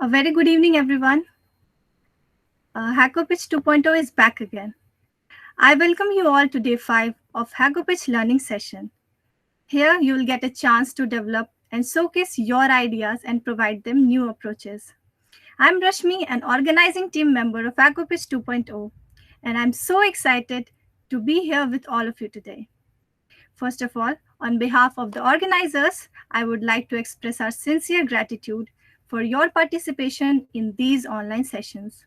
A very good evening, everyone. HackerPitch 2.0 is back again. I welcome you all to day 5 of HackerPitch learning session. Here, you will get a chance to develop and showcase your ideas and provide them new approaches. I'm Rashmi, an organizing team member of HackerPitch 2.0, and I'm so excited to be here with all of you today. First of all, on behalf of the organizers, I would like to express our sincere gratitude for your participation in these online sessions.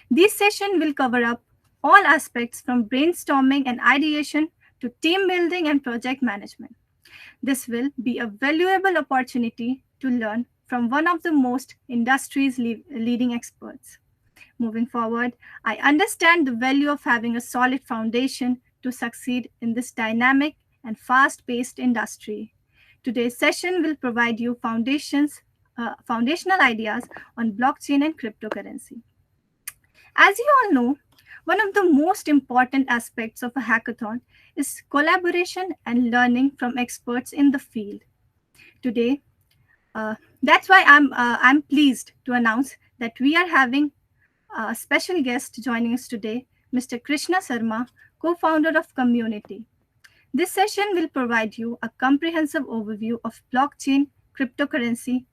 This session will cover up all aspects from brainstorming and ideation to team building and project management. This will be a valuable opportunity to learn from one of the most industry's leading experts. Moving forward, I understand the value of having a solid foundation to succeed in this dynamic and fast paced industry. Today's session will provide you foundational ideas on blockchain and cryptocurrency. As you all know, one of the most important aspects of a hackathon is collaboration and learning from experts in the field. Today, that's why I'm pleased to announce that we are having a special guest joining us today, Mr. Krishna Sharma, co-founder of Communiti. This session will provide you a comprehensive overview of blockchain, cryptocurrency,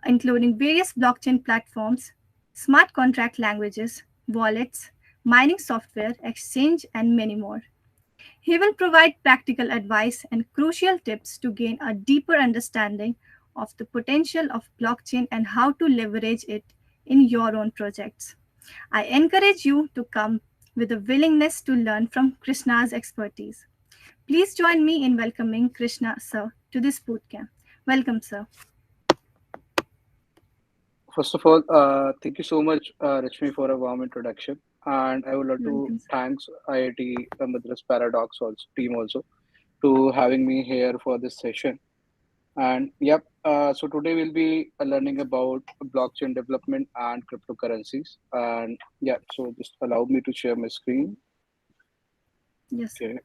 including various blockchain platforms, smart contract languages, wallets, mining software, exchange, and many more. He will provide practical advice and crucial tips to gain a deeper understanding of the potential of blockchain and how to leverage it in your own projects. I encourage you to come with a willingness to learn from Krishna's expertise. Please join me in welcoming Krishna, sir, to this bootcamp. Welcome, sir. First of all, thank you so much, Rashmi, for a warm introduction. And I would like to Welcome, sir. thanks IIT Madras Paradox also, team also to having me here for this session. And yep, so today we'll be learning about blockchain development and cryptocurrencies. And yeah, so just allow me to share my screen. Yes, sir.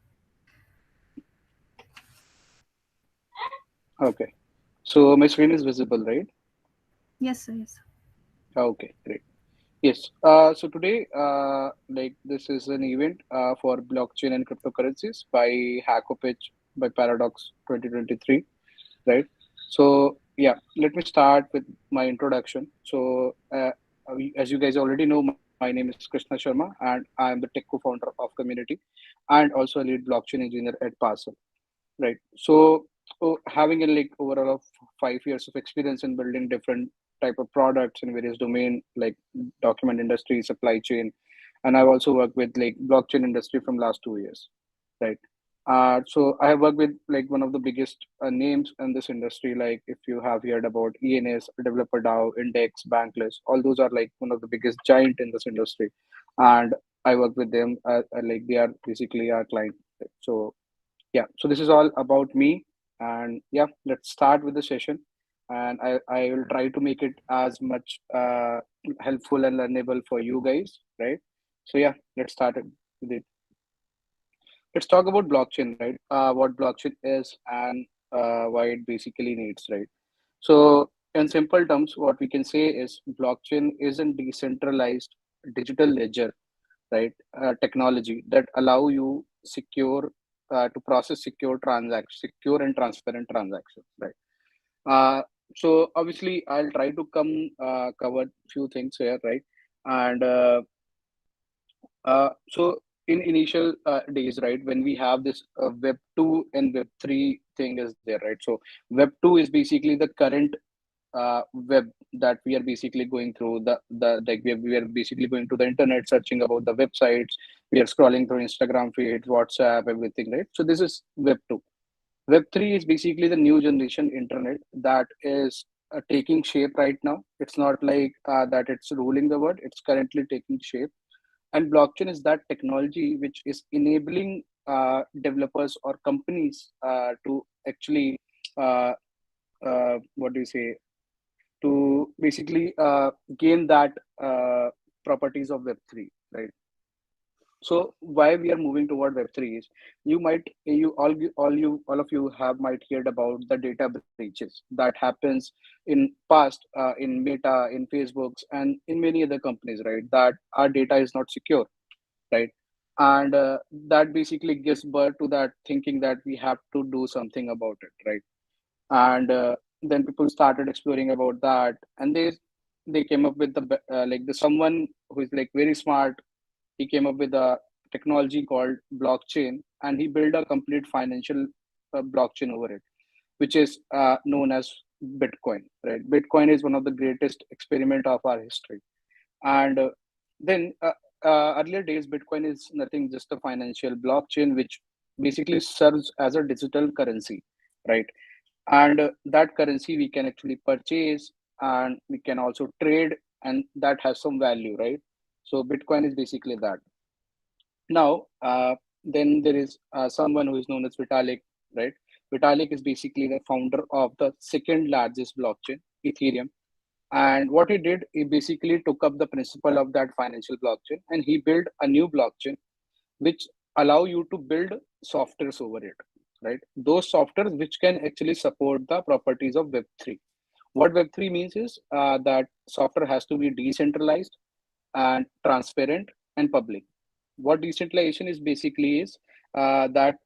Okay, okay. So my screen is visible, right? Yes, sir. Yes, sir. Okay, great. Yes. So today, this is an event for blockchain and cryptocurrencies by Hackopitch by Paradox 2023, right? So yeah, let me start with my introduction. So as you guys already know, my name is Krishna Sharma, and I am the tech co-founder of Community, and also a lead blockchain engineer at Parcel, right? So having a like overall of 5 years of experience in building different type of products in various domain like document industry, supply chain, and I've also worked with like blockchain industry from last 2 years, right? So I have worked with like one of the biggest names in this industry. Like if you have heard about ENS, Developer DAO, Index, Bankless, all those are like one of the biggest giant in this industry, and I work with them. Like they are basically our client. So yeah, so this is all about me, and yeah, let's start with the session, and I will try to make it as much helpful and learnable for you guys, right? So yeah, let's start it with it. Let's talk about blockchain, right? What blockchain is and why it basically needs, right? So in simple terms, what we can say is blockchain is a decentralized digital ledger, right? Technology that allow you secure to process secure and transparent transactions, right? Uh, so obviously, I'll try to cover few things here, right? And so in initial days, right, when we have this Web 2 and Web 3 thing is there, right? So Web 2 is basically the current web that we are basically going through the like we are basically going to the internet searching about the websites, we are scrolling through Instagram feeds, WhatsApp, everything, right? So this is Web 2. Web 3 is basically the new generation internet that is taking shape right now. It's not like that it's ruling the world, it's currently taking shape. And blockchain is that technology which is enabling developers or companies to actually uh, what do you say, to basically gain that properties of Web3, right? So why we are moving toward Web3 is, all of you have might heard about the data breaches that happens in past, in Meta, in Facebooks, and in many other companies, right? That our data is not secure, right? And that basically gives birth to that thinking that we have to do something about it, right? And then people started exploring about that, and they came up with like the someone who is like very smart. He came up with a technology called blockchain, and he built a complete financial blockchain over it, which is known as Bitcoin, right? Bitcoin is one of the greatest experiment of our history. And then earlier days, Bitcoin is nothing just a financial blockchain which basically serves as a digital currency, right? And that currency we can actually purchase, and we can also trade, and that has some value, right? So Bitcoin is basically that. Now, then there is someone who is known as Vitalik, right? Vitalik is basically the founder of the second largest blockchain, Ethereum. And what he did, he basically took up the principle of that financial blockchain, and he built a new blockchain which allow you to build softwares over it, right? Those softwares which can actually support the properties of Web3. What Web3 means is that software has to be decentralized and transparent and public. What decentralization is basically is that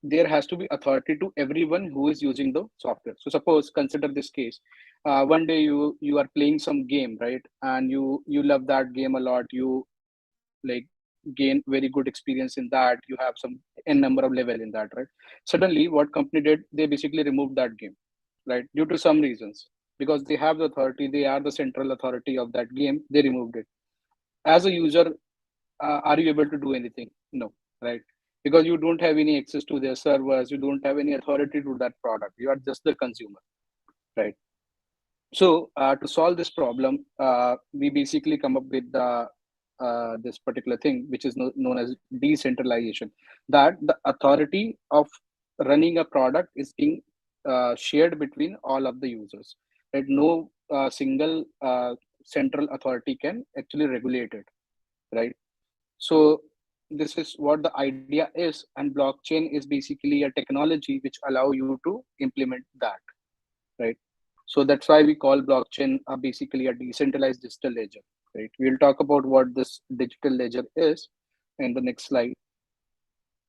there has to be authority to everyone who is using the software. So suppose, consider this case. One day you are playing some game, right? And you love that game a lot. You like gain very good experience in that. You have some n number of level in that, right? Suddenly, what company did, they basically removed that game, right? Due to some reasons, because they have the authority, they are the central authority of that game. They removed it. As a user, are you able to do anything? No, right? Because you don't have any access to their servers, you don't have any authority to that product, you are just the consumer, right? So to solve this problem, we basically come up with this particular thing, which is known as decentralization. That the authority of running a product is being shared between all of the users. Right? No single central authority can actually regulate it. Right? So this is what the idea is, and blockchain is basically a technology which allow you to implement that, right? So that's why we call blockchain basically a decentralized digital ledger, right? We'll talk about what this digital ledger is in the next slide.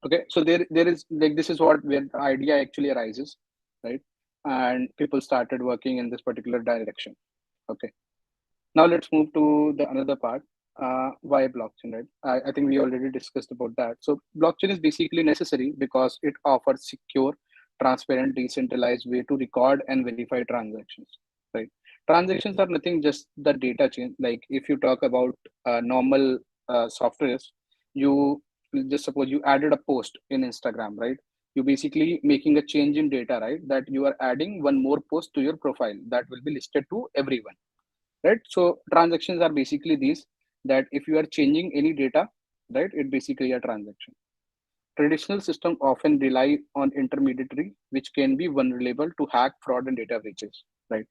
Okay, so there is like this is what where the idea actually arises, right? And people started working in this particular direction. Okay, now let's move to the another part. Why blockchain, right? I think we already discussed about that. So blockchain is basically necessary because it offers secure, transparent, decentralized way to record and verify transactions. Right? Transactions are nothing just the data chain. Like if you talk about normal softwares, you just suppose you added a post in Instagram, right? You basically making a change in data, right? That you are adding one more post to your profile that will be listed to everyone, right? So transactions are basically these, that if you are changing any data, right, it basically a transaction. Traditional system often rely on intermediary, which can be vulnerable to hack, fraud, and data breaches, right?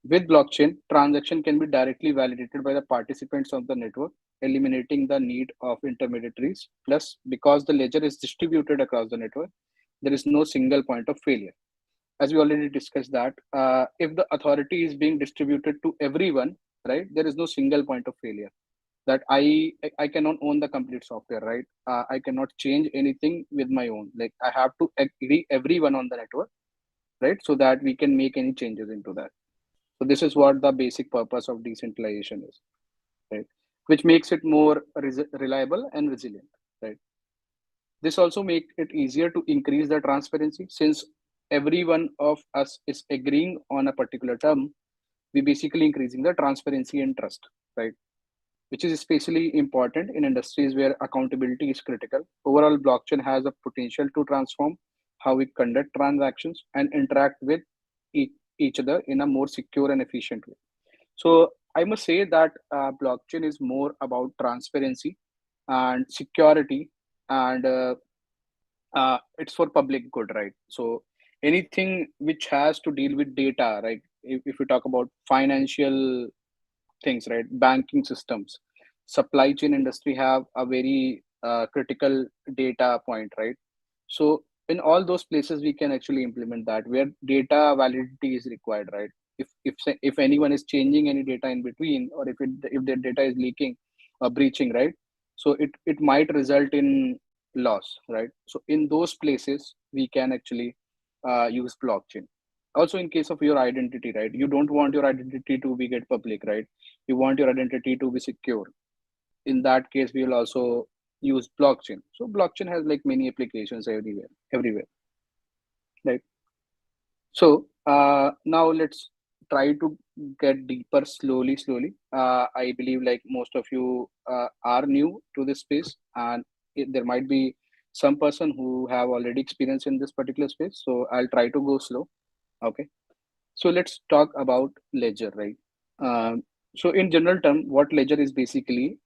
With blockchain, transaction can be directly validated by the participants of the network, eliminating the need of intermediaries. Plus, because the ledger is distributed across the network, there is no single point of failure. As we already discussed that if the authority is being distributed to everyone, right, there is no single point of failure. That I cannot own the complete software, right? I cannot change anything with my own. Like I have to agree everyone on the network, right, so that we can make any changes into that. So this is what the basic purpose of decentralization is, right? Which makes it more reliable and resilient, right? This also make it easier to increase the transparency, since every one of us is agreeing on a particular term. We basically increasing the transparency and trust, right? Which is especially important in industries where accountability is critical. Overall, blockchain has a potential to transform how we conduct transactions and interact with each, each other in a more secure and efficient way. So I must say that blockchain is more about transparency and security, and it's for public good, right? So anything which has to deal with data, right? If we talk about financial things, right, banking systems, supply chain industry have a very critical data point, right? So in all those places, we can actually implement that where data validity is required, right? If anyone is changing any data in between, or if their data is leaking or breaching, right? So it might result in loss, right? So in those places, we can actually use blockchain. Also, in case of your identity, right? You don't want your identity to be get public, right? You want your identity to be secure. In that case, we will also use blockchain. So blockchain has like many applications everywhere, right? So now let's try to get deeper slowly. I believe like most of you are new to this space, and there might be some person who have already experience in this particular space. So I'll try to go slow. Okay. So let's talk about ledger, right? So in general term, what ledger is basically,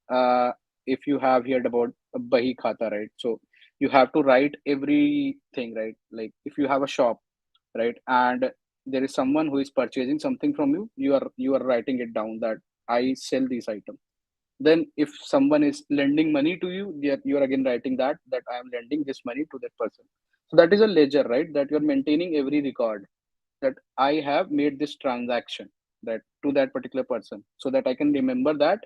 if you have heard about a bahi khata, right? So you have to write everything, right? Like if you have a shop, right, and there is someone who is purchasing something from you, you are writing it down that I sell this item. Then if someone is lending money to you, you are again writing that I am lending this money to that person. So that is a ledger, right? That you're maintaining every record that I have made this transaction that to that particular person, so that I can remember that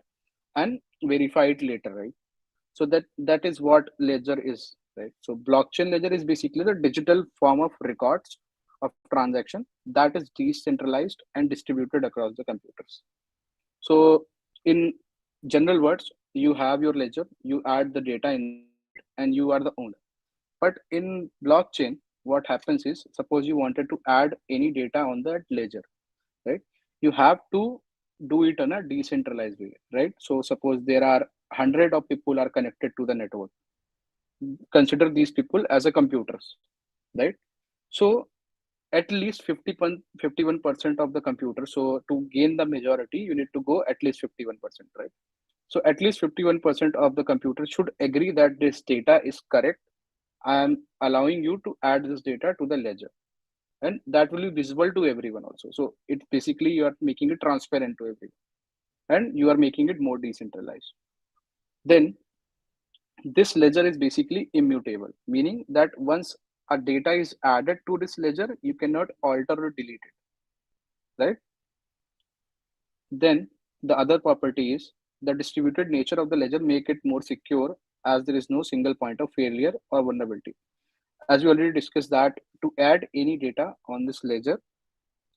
and verify it later, right? So that is what ledger is, right? So blockchain ledger is basically the digital form of records of transaction that is decentralized and distributed across the computers. So in general words, you have your ledger, you add the data inside it, and you are the owner. But in blockchain, what happens is, suppose you wanted to add any data on that ledger, right? You have to do it on a decentralized way, right? So suppose there are hundred of people are connected to the network. Consider these people as a computers, right? So at least 51% of the computer. So to gain the majority, you need to go at least 51%, right? So at least 51% of the computer should agree that this data is correct. I am allowing you to add this data to the ledger, and that will be visible to everyone also. So it basically you are making it transparent to everyone, and you are making it more decentralized. Then this ledger is basically immutable, meaning that once a data is added to this ledger, you cannot alter or delete it, right? Then the other property is the distributed nature of the ledger make it more secure, as there is no single point of failure or vulnerability. As we already discussed that to add any data on this ledger,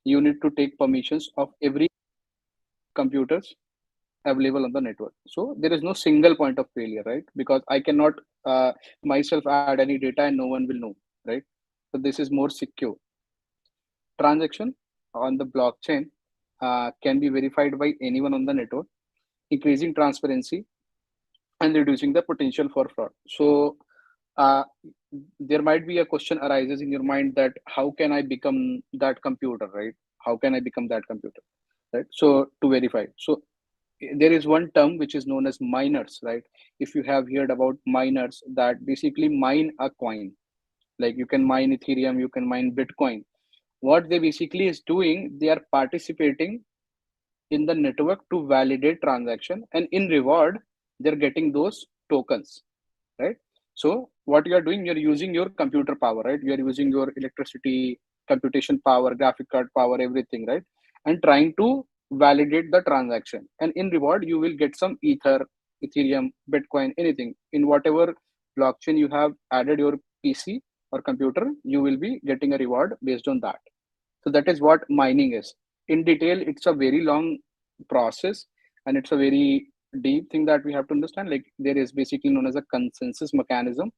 you need to take permissions of every computers available on the network. So there is no single point of failure, right? Because I cannot myself add any data and no one will know, right? So this is more secure. Transaction on the blockchain can be verified by anyone on the network, increasing transparency and reducing the potential for fraud. So uh, there might be a question arises in your mind that how can I become that computer, right? How can I become that computer, right? So to verify, so there is one term which is known as miners, right? If you have heard about miners that basically mine a coin, like you can mine Ethereum, you can mine Bitcoin. What they basically is doing, they are participating in the network to validate transaction, and in reward they're getting those tokens, right? So what you are doing, you're using your computer power, right? You're using your electricity, computation power, graphic card power, everything, right? And trying to validate the transaction, and in reward you will get some Ethereum, Bitcoin, anything in whatever blockchain you have added your PC or computer, you will be getting a reward based on that. So that is what mining is. In detail, it's a very long process, and it's a very deep thing that we have to understand. Like there is basically known as a consensus mechanism,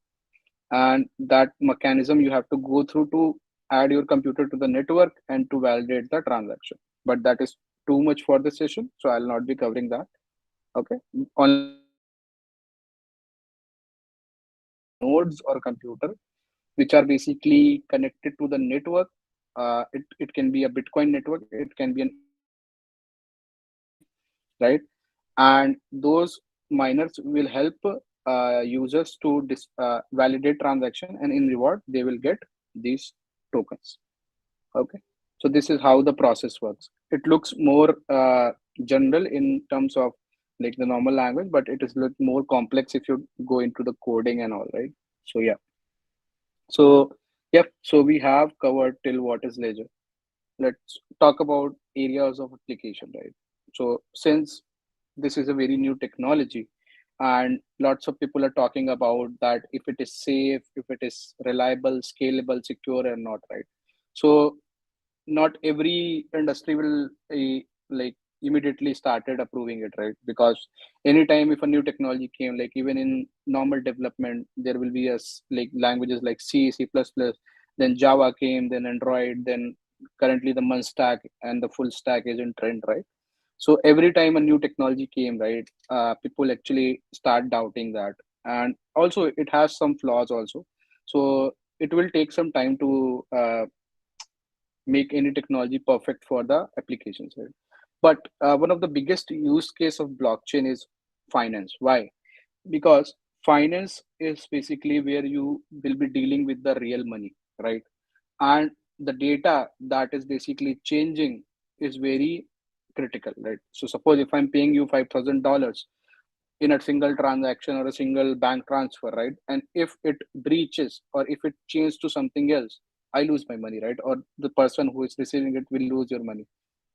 and that mechanism you have to go through to add your computer to the network and to validate the transaction. But that is too much for this session, so I'll not be covering that. Okay. Only thing I will be covering is the nodes or computer which are basically connected to the network. It can be a Bitcoin network, it can be an Ethereum network, it can be anything, right? And those miners will help users to validate transaction, and in reward they will get these tokens. Okay, so this is how the process works. It looks more general in terms of like the normal language, but it is a little more complex if you go into the coding and all, right? So yeah. So yep. So we have covered till what is ledger. Let's talk about areas of application, right? So since this is a very new technology, and lots of people are talking about that if it is safe, if it is reliable, scalable, secure, or not, right? So not every industry will like immediately started approving it, right? Because anytime if a new technology came, like even in normal development, there will be like languages like C, C++, then Java came, then Android, then currently the Mun stack and the full stack is in trend, right? So every time a new technology came, right, people actually start doubting that, and also it has some flaws also. So it will take some time to make any technology perfect for the applications, right? But one of the biggest use case of blockchain is finance. Why? Because finance is basically where you will be dealing with the real money, right? And the data that is basically changing is very critical, right? So suppose if I'm paying you $5,000 in a single transaction or a single bank transfer, right? And if it breaches or if it changes to something else, I lose my money, right? Or the person who is receiving it will lose your money,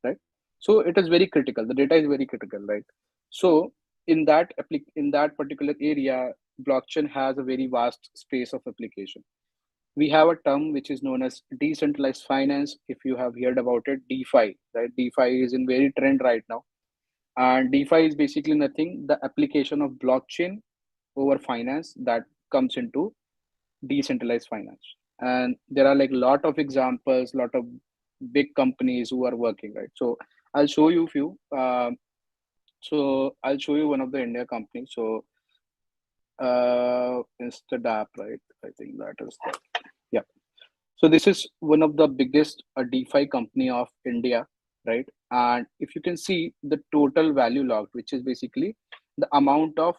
right? So it is very critical. The data is very critical, right? So in that particular area, blockchain has a very vast space of application. We have a term which is known as decentralized finance. If you have heard about it, DeFi, right? DeFi is in very trend right now, and DeFi is basically nothing, the application of blockchain over finance that comes into decentralized finance. And there are like a lot of examples, lot of big companies who are working, right? So I'll show you a few. So I'll show you one of the India companies. So Instant app, right? I think that is the, yeah. So this is one of the biggest DeFi company of India, right? And if you can see the total value logged, which is basically the amount of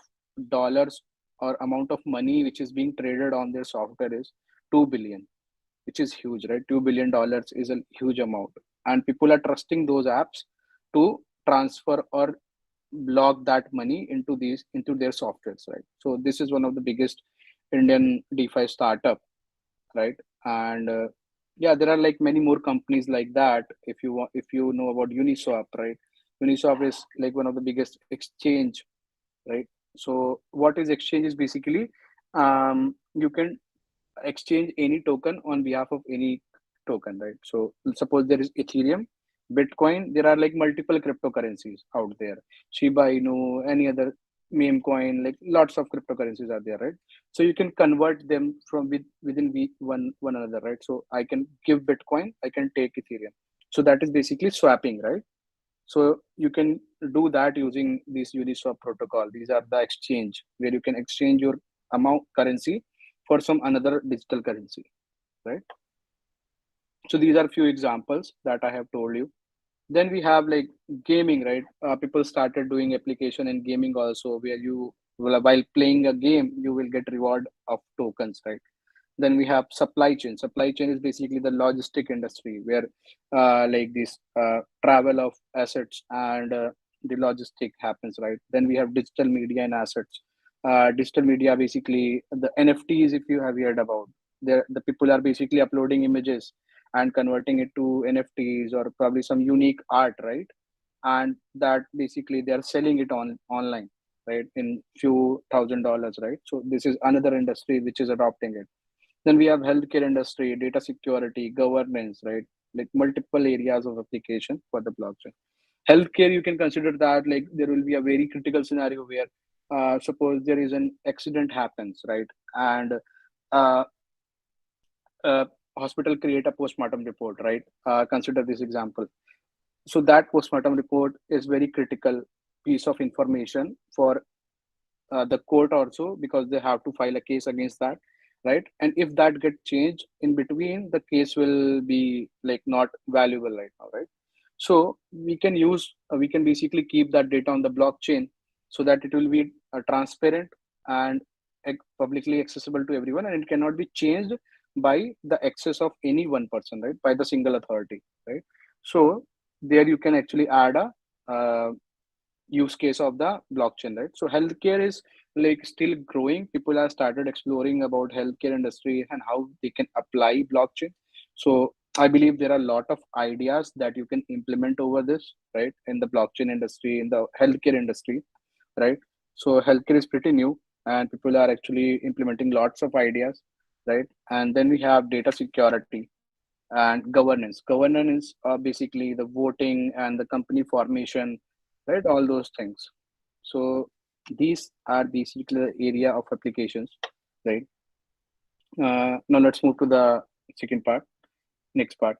dollars or amount of money which is being traded on their software is 2 billion, which is huge, right? $2 billion is a huge amount. And people are trusting those apps to transfer or log that money into their softwares, right? So this is one of the biggest Indian DeFi startup, right? And yeah, there are like many more companies like that. If you want, if you know about Uniswap, right? Uniswap is like one of the biggest exchange, right? So what is exchange is basically you can exchange any token on behalf of any token, right? So suppose there is Ethereum, Bitcoin, there are like multiple cryptocurrencies out there, Shiba Inu, any other meme coin, like lots of cryptocurrencies are there, right? So you can convert them from within one another, right? So I can give Bitcoin, I can take Ethereum. So that is basically swapping, right? So you can do that using this Uniswap protocol. These are the exchange where you can exchange your amount currency for some another digital currency, right? So these are few examples that I have told you. Then we have like gaming, right? People started doing application in gaming also, where you while playing a game you will get reward of tokens, right? Then we have supply chain. Supply chain is basically the logistic industry where like this travel of assets and the logistic happens, right? Then we have digital media and assets. Digital media, basically the NFTs, if you have heard about, the people are basically uploading images and converting it to NFTs or probably some unique art, right? And that basically they are selling it online, right, in few $1,000s, right? So this is another industry which is adopting it. Then we have healthcare industry, data security, governance, right? Like multiple areas of application for the blockchain. Healthcare, you can consider that like there will be a very critical scenario where suppose there is an accident happens, right? And uh, uh, hospital create a postmortem report, right? Consider this example. So that postmortem report is very critical piece of information for the court also, because they have to file a case against that, right? And if that get changed in between, the case will be like not valuable right now, right? So we can basically keep that data on the blockchain so that it will be transparent and publicly accessible to everyone, and it cannot be changed by the access of any one person, right? By the single authority, right? So there you can actually add a use case of the blockchain, right? So healthcare is like still growing. People have started exploring about healthcare industry and how they can apply blockchain. So I believe there are a lot of ideas that you can implement over this, right, in the blockchain industry, in the healthcare industry, right? So healthcare is pretty new, and people are actually implementing lots of ideas, right? And then we have data security and governance. Governance is basically the voting and the company formation, right? All those things. So these are basically the area of applications, right? Now let's move to the second part, next part.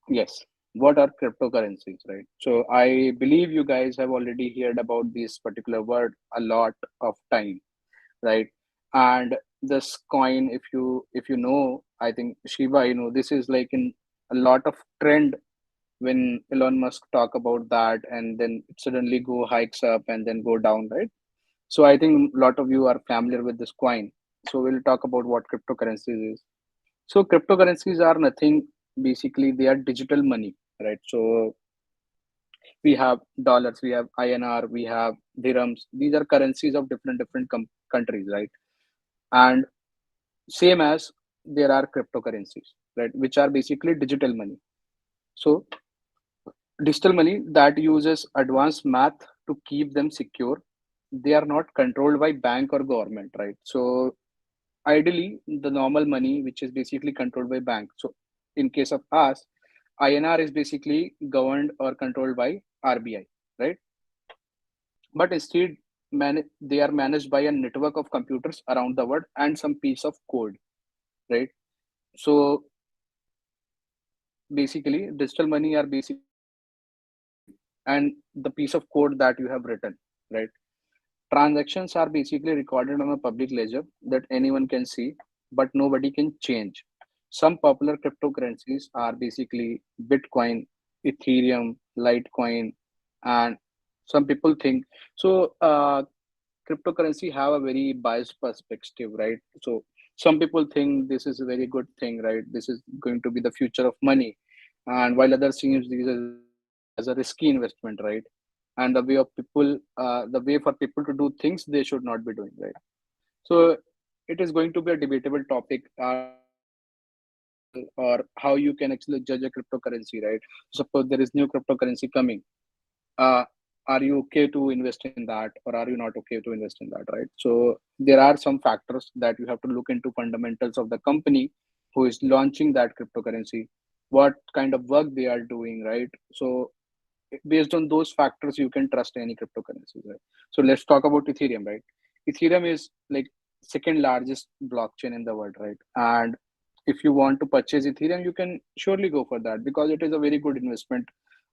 Yes. What are cryptocurrencies, right? So I believe you guys have already heard about this particular word a lot of time, right? And this coin, if you know, I think Shiba, this is like in a lot of trend when Elon Musk talk about that, and then it suddenly go hikes up and then go down, right? So I think a lot of you are familiar with this coin. So we'll talk about what cryptocurrencies is. So cryptocurrencies are nothing, basically they are digital money, right? So we have dollars, we have INR, we have dirhams. These are currencies of different countries, right? And same as there are cryptocurrencies, right, which are basically digital money. So digital money that uses advanced math to keep them secure. They are not controlled by bank or government, right? So ideally the normal money which is basically controlled by bank. So in case of us, INR is basically governed or controlled by RBI, right? But instead they are managed by a network of computers around the world and some piece of code, right? So basically digital money are basically you and the piece of code that you have written, right? Transactions are basically recorded on a public ledger that anyone can see, but nobody can change. Some popular cryptocurrencies are basically Bitcoin, Ethereum, Litecoin, and some people think so. Cryptocurrency have a very biased perspective, right? So some people think this is a very good thing, right? This is going to be the future of money, and while others seems this as a risky investment, right? And the way of people, the way for people to do things they should not be doing, right? So it is going to be a debatable topic. Are you comfortable, or how you can actually judge a cryptocurrency, right? Suppose there is new cryptocurrency coming. uh, are you okay to invest in that, or are you not okay to invest in that, right? So there are some factors that you have to look into: fundamentals of the company who is launching that cryptocurrency, what kind of work they are doing, right? So based on those factors you can trust any cryptocurrency, right? So let's talk about Ethereum, right? Ethereum is like second largest blockchain in the world, right? And if you want to purchase Ethereum, you can surely go for that because it is a very good investment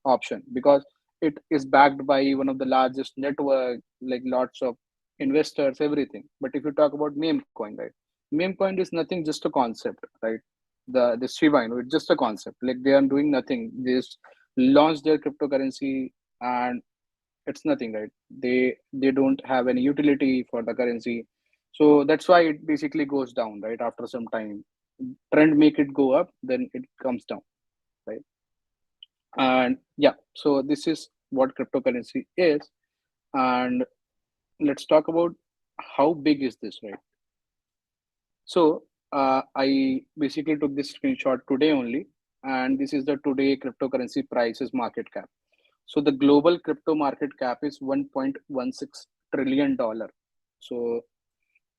option, because it is backed by one of the largest network, like lots of investors, everything. But if you talk about meme coin, right? Meme coin is nothing, just a concept, right? The Shiba, it's just a concept. Like they are doing nothing. They just launch their cryptocurrency, and it's nothing, right? They don't have any utility for the currency. So that's why it basically goes down, right? After some time, trend make it go up, then it comes down, right? And yeah, so this is what cryptocurrency is. And let's talk about how big is this, right? So I basically took this screenshot today only, and this is the today cryptocurrency prices market cap. So the global crypto market cap is $1.16 trillion. So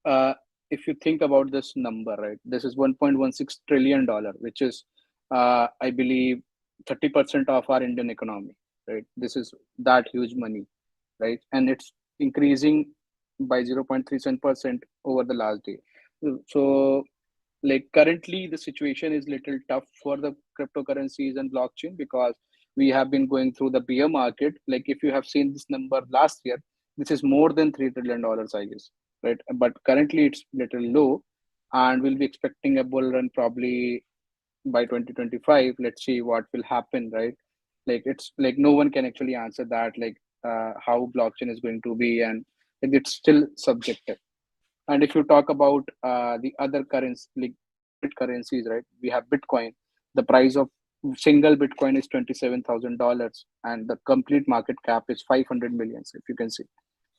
uh, if you think about this number, right, this is $1.16 trillion, which is, I believe, 30% of our Indian economy, right? This is that huge money, right? And it's increasing by 0.37% over the last day. So like currently the situation is little tough for the cryptocurrencies and blockchain because we have been going through the bear market. Like if you have seen this number last year, this is more than $3 trillion, I guess, right? But currently it's little low, and we'll be expecting a bull run probably by 2025. Let's see what will happen, right? Like it's like no one can actually answer that, like how blockchain is going to be, and like, it's still subjective. And if you talk about the other currency, like private currencies, right? We have Bitcoin. The price of single Bitcoin is $27,000, and the complete market cap is 500 millions, if you can see,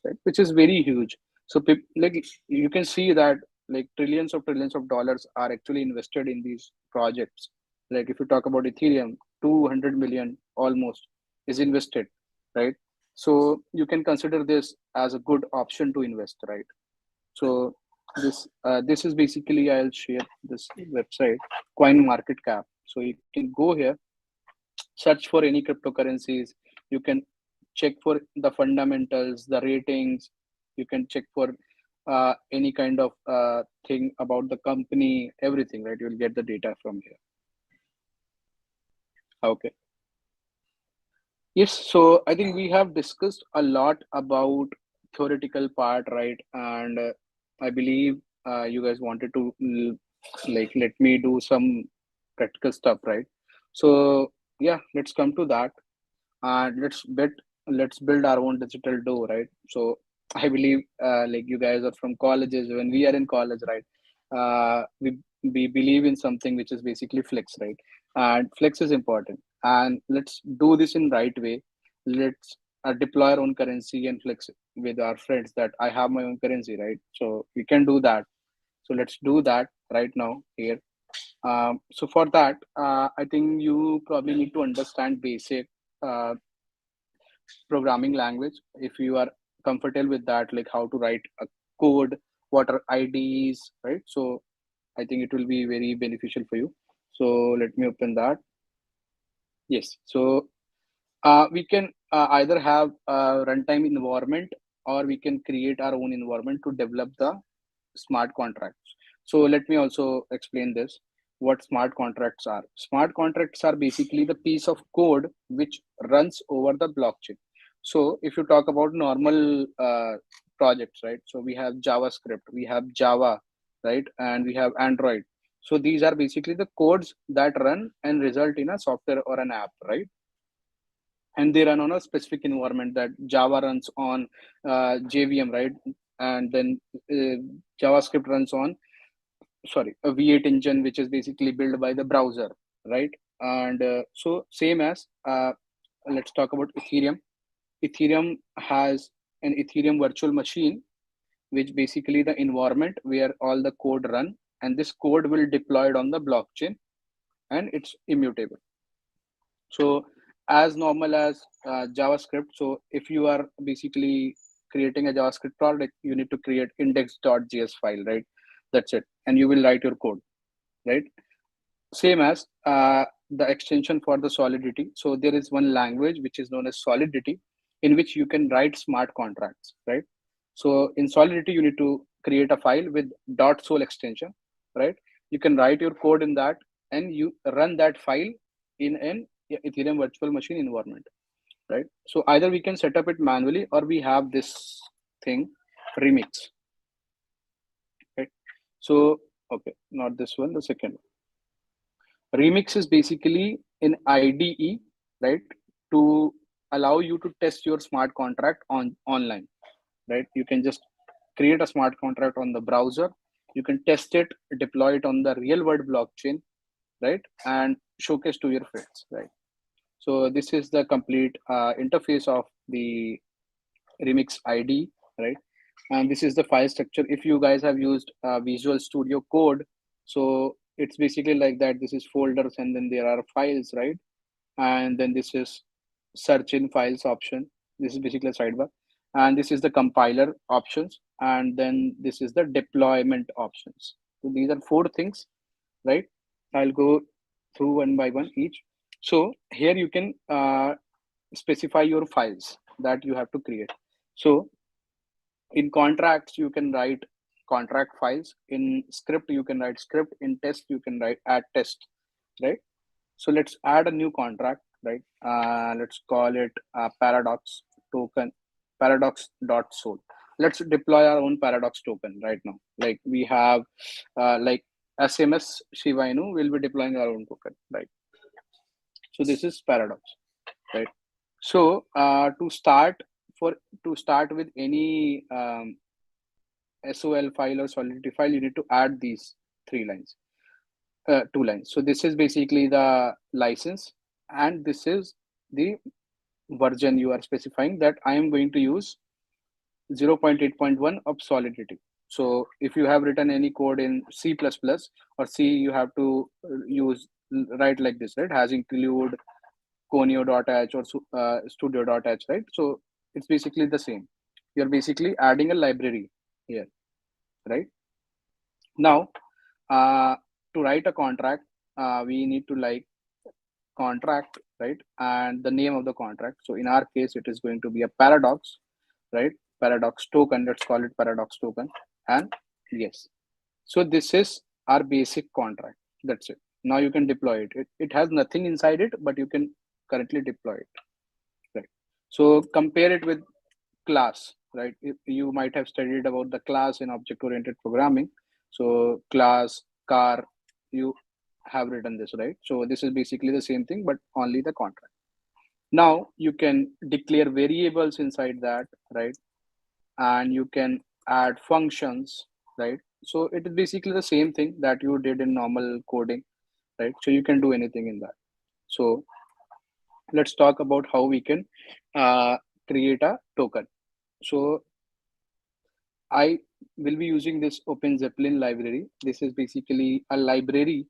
right? Which is very huge. So, like you can see that like trillions of dollars are actually invested in these projects. Like if you talk about Ethereum, 200 million almost is invested, right? So you can consider this as a good option to invest, right? So this is basically, I'll share this website, Coin Market Cap. So you can go here, search for any cryptocurrencies. You can check for the fundamentals, the ratings. You can check for any kind of thing about the company, everything, right? You'll get the data from here. Okay. Yes, so I think we have discussed a lot about theoretical part, right? And I believe you guys wanted to like let me do some practical stuff, right? So yeah, let's come to that, and let's build our own digital dough, right? So I believe like you guys are from colleges. When we are in college, right, we believe in something which is basically flex, right? And flex is important, and let's do this in right way. Let's deploy our own currency and flex with our friends that I have my own currency, right? So we can do that. So let's do that right now here. So for that, I think you probably need to understand basic uh, programming language. If you are comfortable with that, like how to write a code, what are IDs, right? So I think it will be very beneficial for you. So let me open that. Yes. So we can either have a runtime environment, or we can create our own environment to develop the smart contracts. So let me also explain this. What smart contracts are? Smart contracts are basically the piece of code which runs over the blockchain. So if you talk about normal projects, right? So we have JavaScript, we have Java, right? And we have Android. So these are basically the codes that run and result in a software or an app, right? And they run on a specific environment. That Java runs on JVM, right? And then JavaScript runs on, sorry, a V8 engine, which is basically built by the browser, right? And so same as let's talk about Ethereum. Ethereum has an Ethereum virtual machine, which basically the environment where all the code run, and this code will deployed on the blockchain, and it's immutable. So as normal as JavaScript. So if you are basically creating a JavaScript product, you need to create index.js file, right? That's it. And you will write your code, right? Same as the extension for the Solidity. So there is one language which is known as Solidity, in which you can write smart contracts, right? So in Solidity, you need to create a file with .sol extension, right? You can write your code in that, and you run that file in an Ethereum virtual machine environment, right? So either we can set up it manually, or we have this thing, Remix, right? So okay, not this one, the second one. Remix is basically an IDE, right, to allow you to test your smart contract on online, right? You can just create a smart contract on the browser. You can test it, deploy it on the real world blockchain, right, and showcase to your friends, right? So this is the complete interface of the Remix ID, right? And this is the file structure. If you guys have used Visual Studio Code, so it's basically like that. This is folders, and then there are files, right? And then this is search in files option. This is basically a sidebar, and this is the compiler options, and then this is the deployment options. So these are four things, right? I'll go through one by one each. So here you can specify your files that you have to create. So in contracts, you can write contract files. In script, you can write script. In test, you can write add test, right? So let's add a new contract, right? Let's call it paradox token, paradox.sol. Let's deploy our own paradox token right now. Like we have like SMS Shivanu will be deploying our own token, right? So this is paradox, right? So to start with any SOL file or Solidity file, you need to add these three lines. two lines. So this is basically the license, and this is the version you are specifying that I am going to use 0.8.1 of Solidity. So if you have written any code in C++ or C, you have to use write like this, right? Has include conio.h or studio.h, right? So it's basically the same. You're basically adding a library here, right? Now, to write a contract, we need to like contract, right? And the name of the contract. So in our case, it is going to be a paradox, right? Paradox token. Let's call it paradox token. And yes, so this is our basic contract. That's it. Now you can deploy it. It has nothing inside it, but you can currently deploy it, right? So compare it with class, right? You might have studied about the class in object oriented programming. So class car, you have written this, right? So this is basically the same thing, but only the contract. Now you can declare variables inside that, right? And you can add functions, right? So it is basically the same thing that you did in normal coding, right? So you can do anything in that. So let's talk about how we can create a token. So I will be using this Open Zeppelin library. This is basically a library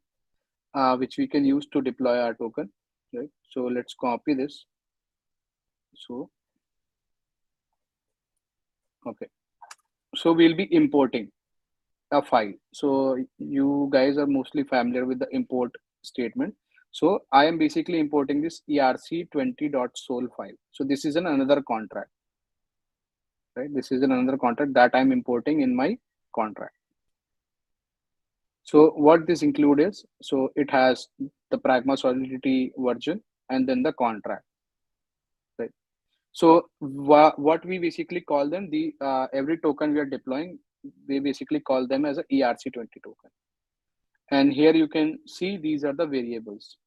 which we can use to deploy our token, right? So let's copy this. So, okay. So we'll be importing a file. So you guys are mostly familiar with the import statement. So I am basically importing this erc20.sol file. So this is another contract, right? This is another contract that I'm importing in my contract. So what this include is, so it has the Pragma Solidity version and then the contract, right? So what we basically call them, the every token we are deploying, we basically call them as a ERC20 token. And here you can see these are the variables.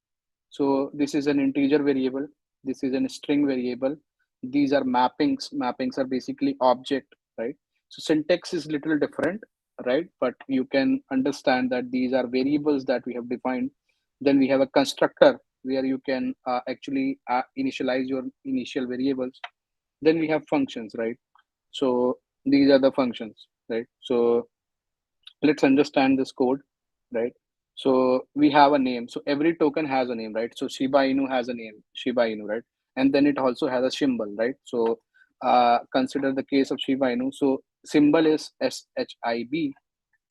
So this is an integer variable. This is a string variable. These are mappings. Mappings are basically object, right? So syntax is little different, right? But you can understand that these are variables that we have defined. Then we have a constructor where you can actually initialize your initial variables. Then we have functions, right? So these are the functions, right? So let's understand this code, right? So we have a name. So every token has a name, right? So Shiba Inu has a name, Shiba Inu, right? And then it also has a symbol, right? So consider the case of Shiba Inu. So symbol is SHIB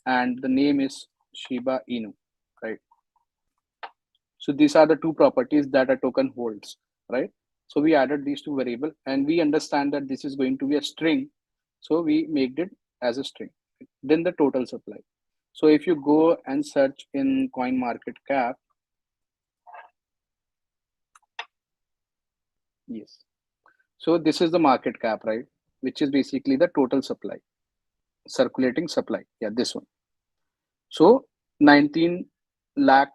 and the name is Shiba Inu, right? So these are the two properties that a token holds, right? So we added these two variables and we understand that this is going to be a string. So we made it as a string. Then the total supply. So if you go and search in coin market cap, yes. So this is the market cap, right? Which is basically the total supply, circulating supply. Yeah, this one. So 19 lakh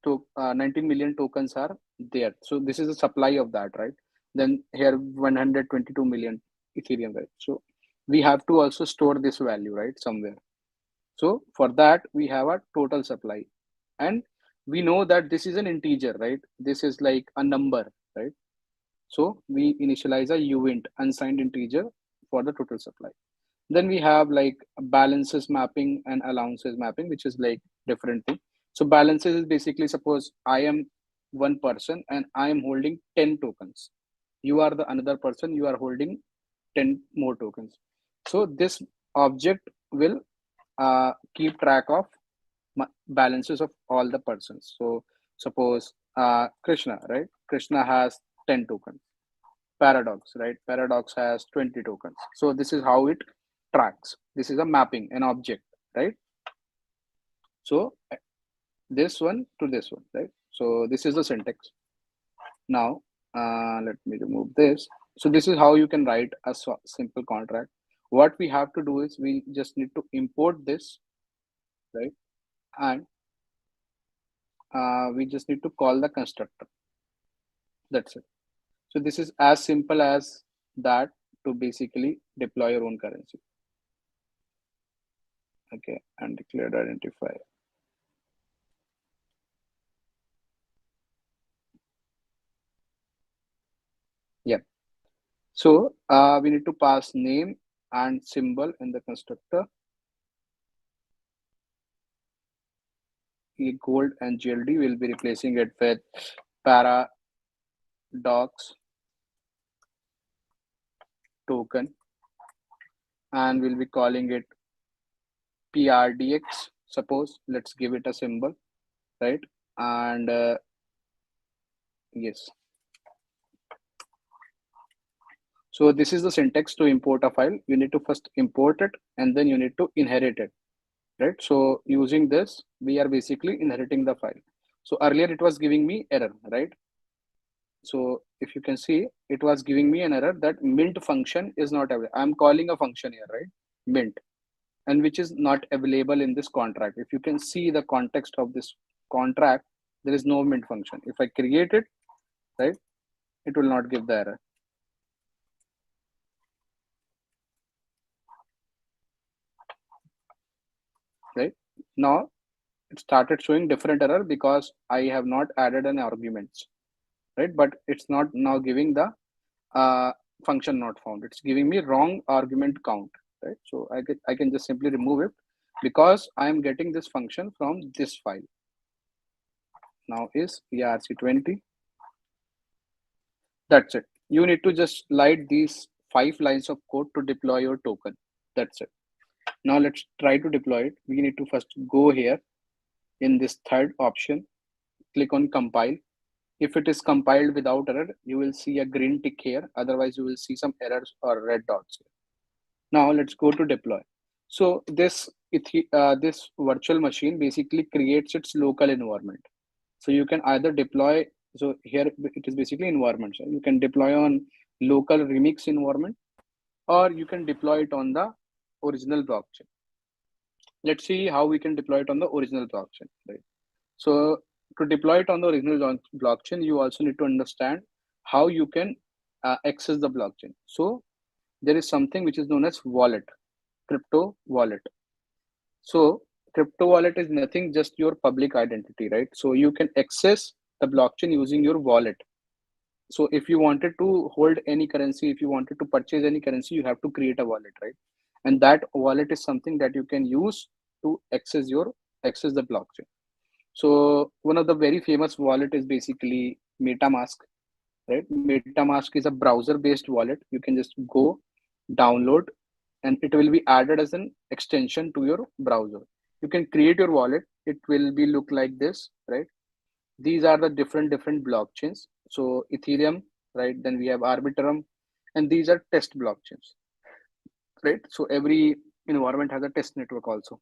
to 19 million tokens are there. So this is the supply of that, right? Then here 122 million Ethereum, right? So we have to also store this value, right? Somewhere. So for that, we have a total supply. And we know that this is an integer, right? This is like a number, right? So we initialize a uint, unsigned integer for the total supply. Then we have like balances mapping and allowances mapping, which is like different thing. So balances is basically, suppose I am one person and I am holding 10 tokens. You are the another person, you are holding 10 more tokens. So this object will keep track of balances of all the persons. So suppose Krishna, right? Krishna has 10 tokens. Paradox, right? Paradox has 20 tokens. So this is how it tracks. This is a mapping, an object, right? So this one to this one, right? So this is the syntax. Now, let me remove this. So this is how you can write a simple contract. What we have to do is we just need to import this, right? And we just need to call the constructor. That's it. So this is as simple as that to basically deploy your own currency. Okay, and declared identifier. So we need to pass name and symbol in the constructor. Gold and GLD will be replacing it with paradox token, and we'll be calling it PRDX. Suppose let's give it a symbol, right? And yes. So this is the syntax to import a file. You need to first import it and then you need to inherit it, right? So using this, we are basically inheriting the file. So earlier it was giving me error, right? So if you can see, it was giving me an error that mint function is not available. I'm calling a function here, right? Mint, and which is not available in this contract. If you can see the context of this contract, there is no mint function. If I create it, right, it will not give the error. Right now, it started showing different error because I have not added an arguments, right? But it's not now giving the function not found. It's giving me wrong argument count, right? So I can just simply remove it because I am getting this function from this file. Now is ERC20. That's it. You need to just write these 5 lines of code to deploy your token. That's it. Now let's try to deploy it. We need to first go here in this third option, click on compile. If it is compiled without error, you will see a green tick here. Otherwise, you will see some errors or red dots here. Now let's go to deploy. So this virtual machine basically creates its local environment. So you can either deploy. So here it is basically environment. So you can deploy on local remix environment, or you can deploy it on the original blockchain. Let's see how we can deploy it on the original blockchain. Right. So to deploy it on the original blockchain, you also need to understand how you can access the blockchain. So there is something which is known as wallet, crypto wallet. So crypto wallet is nothing, just your public identity, right? So you can access the blockchain using your wallet. So if you wanted to hold any currency, if you wanted to purchase any currency, you have to create a wallet, right? And that wallet is something that you can use to access the blockchain. So one of the very famous wallet is basically MetaMask, right? MetaMask is a browser-based wallet. You can just go download, and it will be added as an extension to your browser. You can create your wallet. It will be look like this, right? These are the different blockchains. So Ethereum, right? Then we have Arbitrum, and these are test blockchains, right? So every environment has a test network also.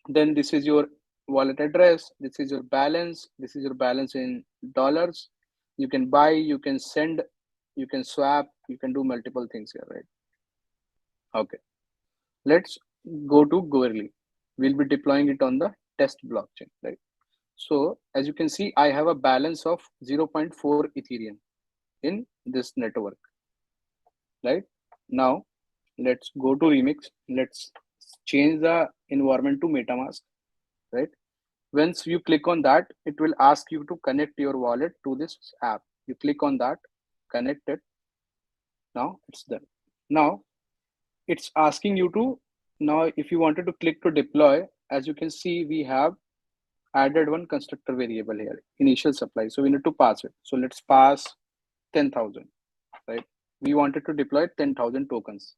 Then this is your wallet address. This is your balance. This is your balance in dollars. You can buy, you can send, you can swap, you can do multiple things here, right? Okay. Let's go to Goerli. We'll be deploying it on the test blockchain, right? So as you can see, I have a balance of 0.4 Ethereum in this network, right? Now, let's go to Remix. Let's change the environment to MetaMask, right? Once you click on that, it will ask you to connect your wallet to this app. You click on that, connect it. Now it's done. Now it's asking you to, now if you wanted to click to deploy, as you can see, we have added one constructor variable here, initial supply. So we need to pass it. So let's pass 10,000, right? We wanted to deploy 10,000 tokens,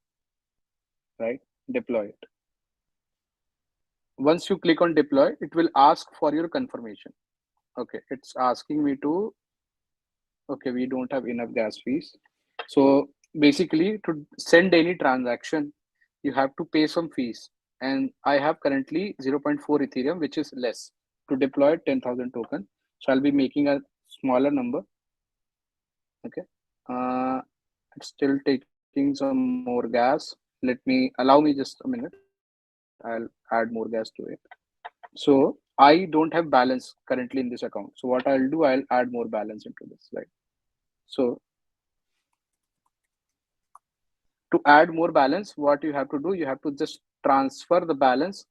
right? Deploy it. Once you click on deploy, it will ask for your confirmation. Okay, it's asking me to, okay, we don't have enough gas fees. So basically to send any transaction, you have to pay some fees. And I have currently 0.4 Ethereum, which is less to deploy 10,000 token. So I'll be making a smaller number. Okay. It's still taking some more gas. Allow me just a minute. I'll add more gas to it. So I don't have balance currently in this account. So what I'll do, I'll add more balance into this, right? So to add more balance, what you have to do, you have to just transfer the balance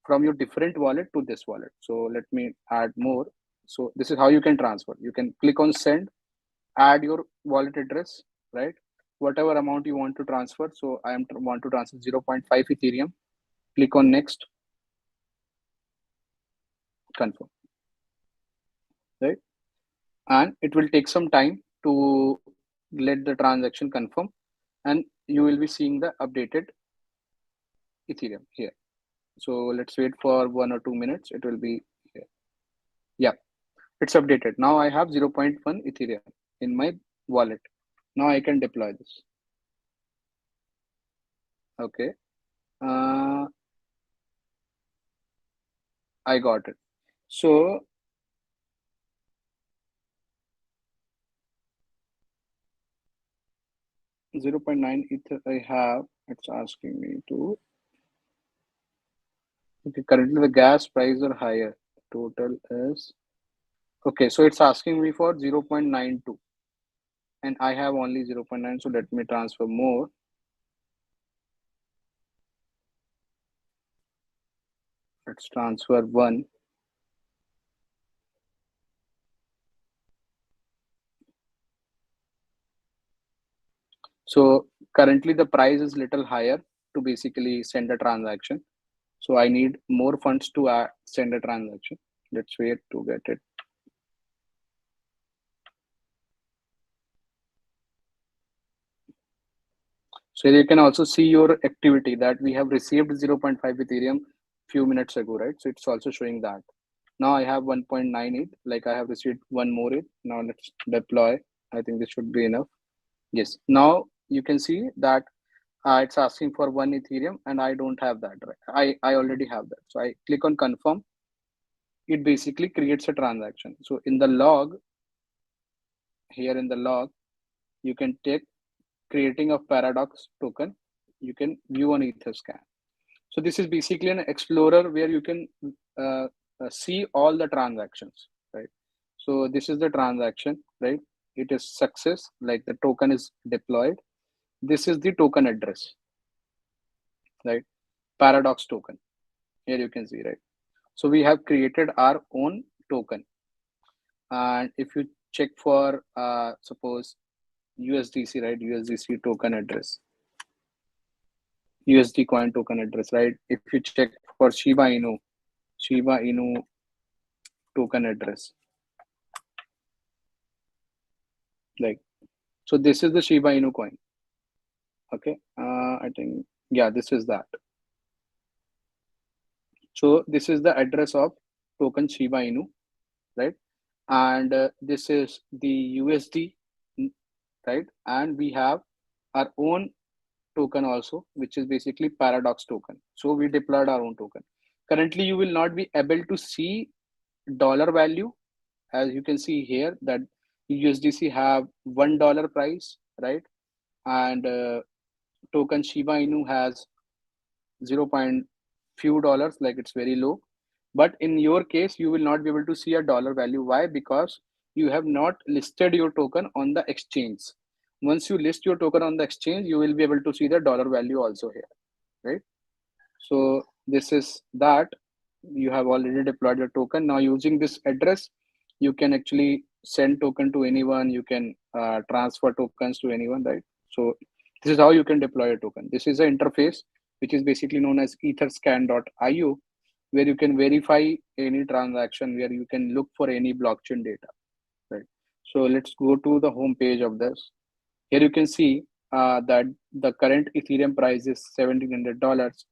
from your different wallet to this wallet. So let me add more. So this is how you can transfer. You can click on send, add your wallet address, right? whatever amount you want to transfer. So I want to transfer 0.5 Ethereum. Click on next, confirm, right? And it will take some time to let the transaction confirm, and you will be seeing the updated Ethereum here. So let's wait for 1 or 2 minutes. It will be here. Yeah, it's updated. Now I have 0.1 Ethereum in my wallet. Now I can deploy this. Okay. Uh, I got it. So 0.9 Ether I have. It's asking me to. Okay, currently the gas prices are higher. Total is. Okay, so it's asking me for 0.92 and I have only 0.9. So let me transfer more. Let's transfer 1. So currently the price is little higher to basically send a transaction. So I need more funds to send a transaction. Let's wait to get it. So you can also see your activity that we have received 0.5 Ethereum few minutes ago, right? So it's also showing that. Now I have 1.98, like I have received one more it. Now let's deploy. I think this should be enough. Yes. Now you can see that it's asking for 1 Ethereum and I don't have that, right? I already have that. So I click on confirm. It basically creates a transaction. So in the log, here in the log, you can take creating a paradox token. You can view on Etherscan. So this is basically an explorer where you can uh, see all the transactions, right? So this is the transaction, right? It is success, like the token is deployed. This is the token address, right? Paradox token. Here you can see, right? So we have created our own token. And if you check for, suppose USDC, right? USDC token address, USD coin token address, right? If you check for Shiba Inu token address, like, so this is the Shiba Inu coin. Okay. I think, yeah, this is that. So this is the address of token Shiba Inu, right? And this is the USD, right? And we have our own token also, which is basically paradox token. So we deployed our own token. Currently, you will not be able to see dollar value. As you can see here, that USDC have $1 price, right? And token Shiba Inu has 0. Few dollars, like it's very low. But in your case, you will not be able to see a dollar value. Why? Because you have not listed your token on the exchange. Once you list your token on the exchange, you will be able to see the dollar value also here, right? So this is that. You have already deployed your token. Now using this address, you can actually send token to anyone. You can transfer tokens to anyone, right? So this is how you can deploy a token. This is an interface which is basically known as etherscan.io, where you can verify any transaction, where you can look for any blockchain data, right? So let's go to the home page of this. Here you can see that the current Ethereum price is $1,700,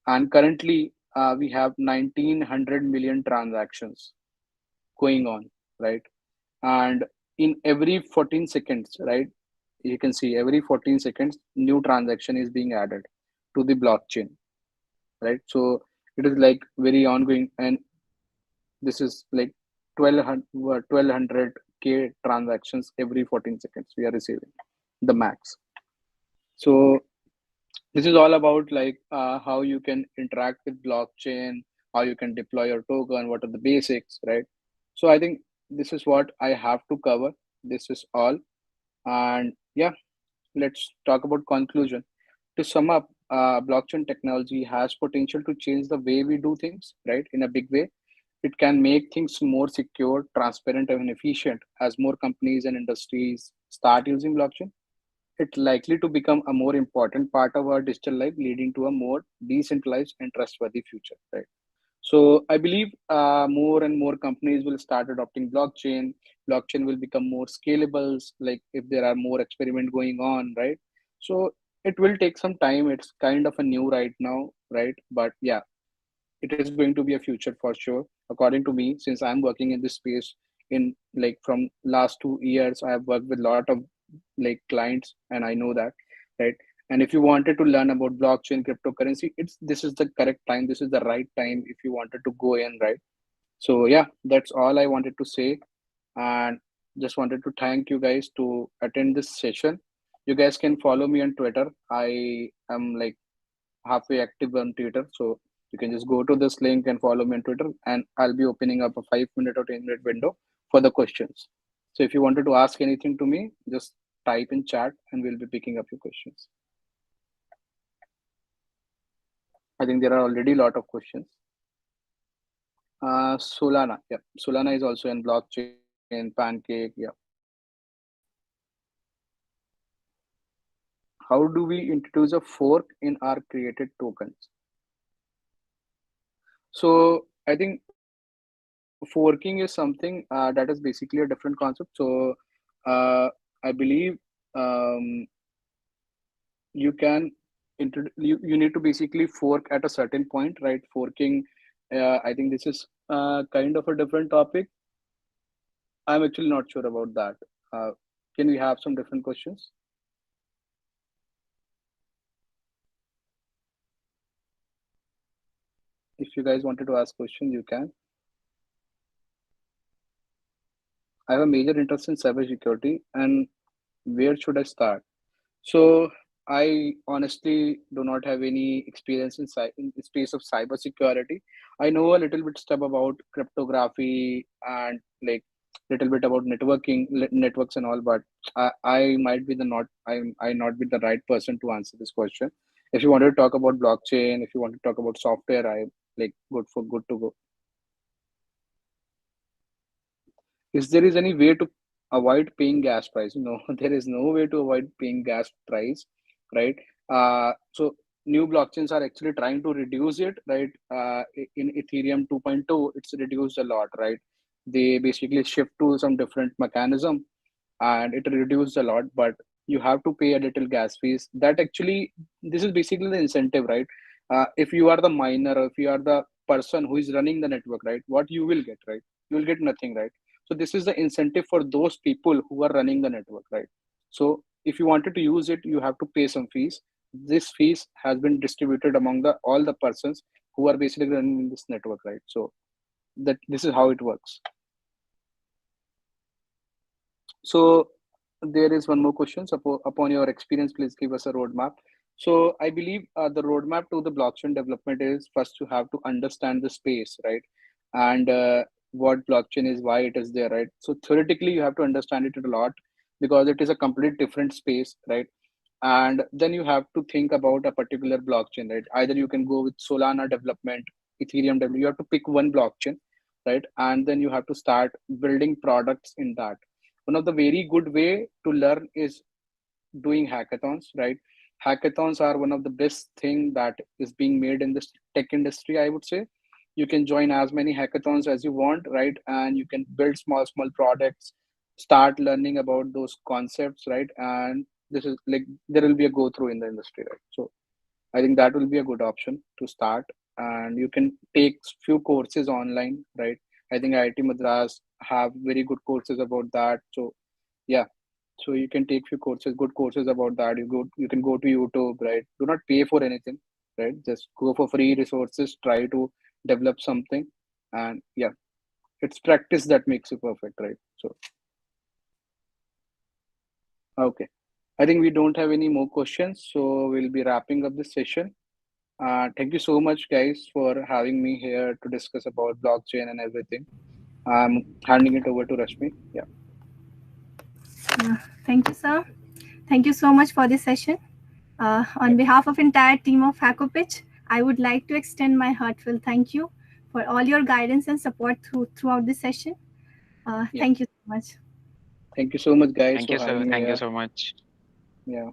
and currently we have 1900 million transactions going on, right? And in every 14 seconds, right, you can see every 14 seconds new transaction is being added to the blockchain, right? So it is like very ongoing, and this is like 1200k transactions every 14 seconds we are receiving, the max. So this is all about like how you can interact with blockchain, how you can deploy your token, what are the basics, right? So I think this is what I have to cover. This is all. And yeah, let's talk about conclusion. To sum up, blockchain technology has potential to change the way we do things, right, in a big way. It can make things more secure, transparent, and efficient as more companies and industries start using blockchain. it's likely to become a more important part of our digital life, leading to a more decentralized and trustworthy future, right? So I believe more and more companies will start adopting blockchain. Blockchain will become more scalable, like if there are more experiment going on, right? So it will take some time. It's kind of a new right now, right? But yeah, it is going to be a future for sure, according to me, since I'm working in this space in like from last 2 years. I have worked with a lot of like clients, and I know that, right? And if you wanted to learn about blockchain cryptocurrency, it's this is the correct time, this is the right time if you wanted to go in, right? So yeah, that's all I wanted to say. And just wanted to thank you guys to attend this session. You guys can follow me on Twitter. I am like halfway active on Twitter. So you can just go to this link and follow me on Twitter, and I'll be opening up a 5 minute or 10 minute window for the questions. So if you wanted to ask anything to me, just type in chat and we'll be picking up your questions. I think there are already a lot of questions. Solana, yeah, Solana is also in blockchain, Pancake, yeah. How do we introduce a fork in our created tokens? So I think forking is something that is basically a different concept. So I believe um, you can you need to basically fork at a certain point, right? Forking, I think this is kind of a different topic. I'm actually not sure about that. Uh, can we have some different questions? If you guys wanted to ask questions, you can. I have a major interest in cybersecurity, and where should I start? So I honestly do not have any experience in the space of cybersecurity. I know a little bit stuff about cryptography and like little bit about networks and all, but I might be the not I not be the right person to answer this question. If you want to talk about blockchain, if you want to talk about software, I like good to go. Is there is any way to avoid paying gas price? No, there is no way to avoid paying gas price, right? So new blockchains are actually trying to reduce it, right? In Ethereum 2.2, it's reduced a lot, right? They basically shift to some different mechanism, and it reduced a lot, but you have to pay a little gas fees. That actually, this is basically the incentive, right? If you are the miner, or if you are the person who is running the network, right, what you will get, right? You will get nothing, right? So this is the incentive for those people who are running the network, right? So if you wanted to use it, you have to pay some fees. This fees has been distributed among the all the persons who are basically running this network, right? So that this is how it works. So there is one more question. Upon your experience, please give us a roadmap. So I believe the roadmap to the blockchain development is first you have to understand the space, right? And what blockchain is, why it is there, right? So theoretically, you have to understand it a lot because it is a complete different space, right? And then you have to think about a particular blockchain, right? Either you can go with Solana development, Ethereum development. You have to pick one blockchain, right? And then you have to start building products in that. One of the very good way to learn is doing hackathons, right? Hackathons are one of the best thing that is being made in this tech industry, I would say. You can join as many hackathons as you want, right? And you can build small products, start learning about those concepts, right? And this is like there will be a go through in the industry, right? So I think that will be a good option to start. And you can take few courses online, right? I think IIT Madras have very good courses about that. So yeah, so you can take few courses, good courses about that. You can go to YouTube, right? Do not pay for anything, right? Just go for free resources, try to develop something, and yeah, it's practice that makes you perfect, right? So okay, I think we don't have any more questions, so we'll be wrapping up this session. Thank you so much, guys, for having me here to discuss about blockchain and everything. I'm handing it over to Rashmi. Yeah, Thank you, sir. Thank you so much for this session. yeah, On behalf of entire team of HackoPitch, I would like to extend my heartfelt thank you for all your guidance and support throughout this session. yeah. Thank you so much. Thank you so much, guys, Thank you, for sir. having me Thank you here. so much. Yeah.